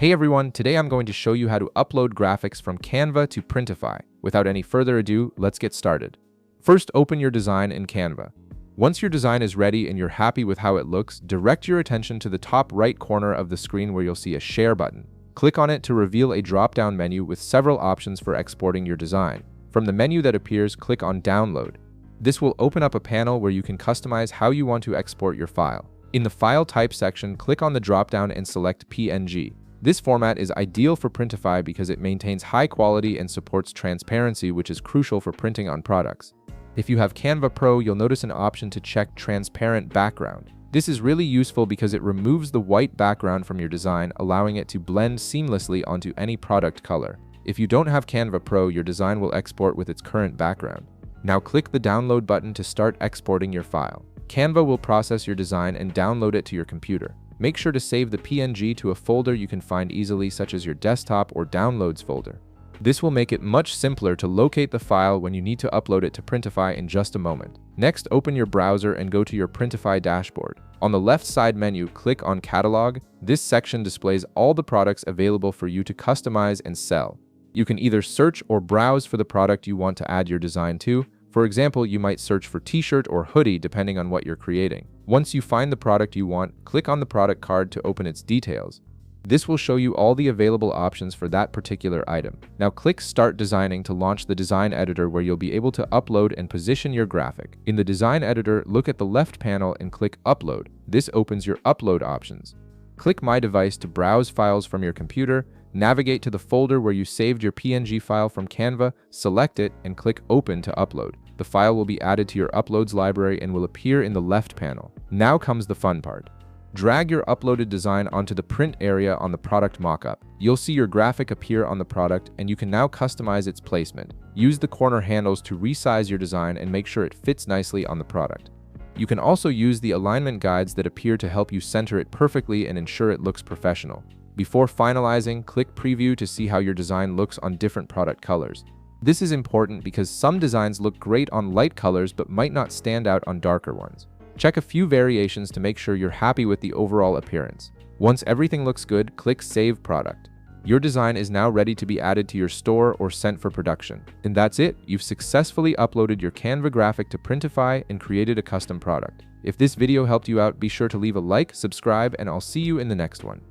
Hey everyone, today I'm going to show you how to upload graphics from Canva to Printify. Without any further ado, let's get started. First, open your design in Canva. Once your design is ready and you're happy with how it looks, direct your attention to the top right corner of the screen where you'll see a Share button. Click on it to reveal a drop-down menu with several options for exporting your design. From the menu that appears, click on Download. This will open up a panel where you can customize how you want to export your file. In the File Type section, click on the drop-down and select PNG. This format is ideal for Printify because it maintains high quality and supports transparency, which is crucial for printing on products. If you have Canva Pro, you'll notice an option to check Transparent Background. This is really useful because it removes the white background from your design, allowing it to blend seamlessly onto any product color. If you don't have Canva Pro, your design will export with its current background. Now click the Download button to start exporting your file. Canva will process your design and download it to your computer. Make sure to save the PNG to a folder you can find easily, such as your desktop or downloads folder. This will make it much simpler to locate the file when you need to upload it to Printify in just a moment. Next, open your browser and go to your Printify dashboard. On the left side menu, click on Catalog. This section displays all the products available for you to customize and sell. You can either search or browse for the product you want to add your design to. For example, you might search for t-shirt or hoodie depending on what you're creating. Once you find the product you want, click on the product card to open its details. This will show you all the available options for that particular item. Now click Start Designing to launch the design editor where you'll be able to upload and position your graphic. In the design editor, look at the left panel and click Upload. This opens your upload options. Click My Device to browse files from your computer. Navigate to the folder where you saved your PNG file from Canva, select it, and click Open to upload. The file will be added to your Uploads library and will appear in the left panel. Now comes the fun part. Drag your uploaded design onto the print area on the product mockup. You'll see your graphic appear on the product, and you can now customize its placement. Use the corner handles to resize your design and make sure it fits nicely on the product. You can also use the alignment guides that appear to help you center it perfectly and ensure it looks professional. Before finalizing, click Preview to see how your design looks on different product colors. This is important because some designs look great on light colors but might not stand out on darker ones. Check a few variations to make sure you're happy with the overall appearance. Once everything looks good, click Save Product. Your design is now ready to be added to your store or sent for production. And that's it. You've successfully uploaded your Canva graphic to Printify and created a custom product. If this video helped you out, be sure to leave a like, subscribe, and I'll see you in the next one.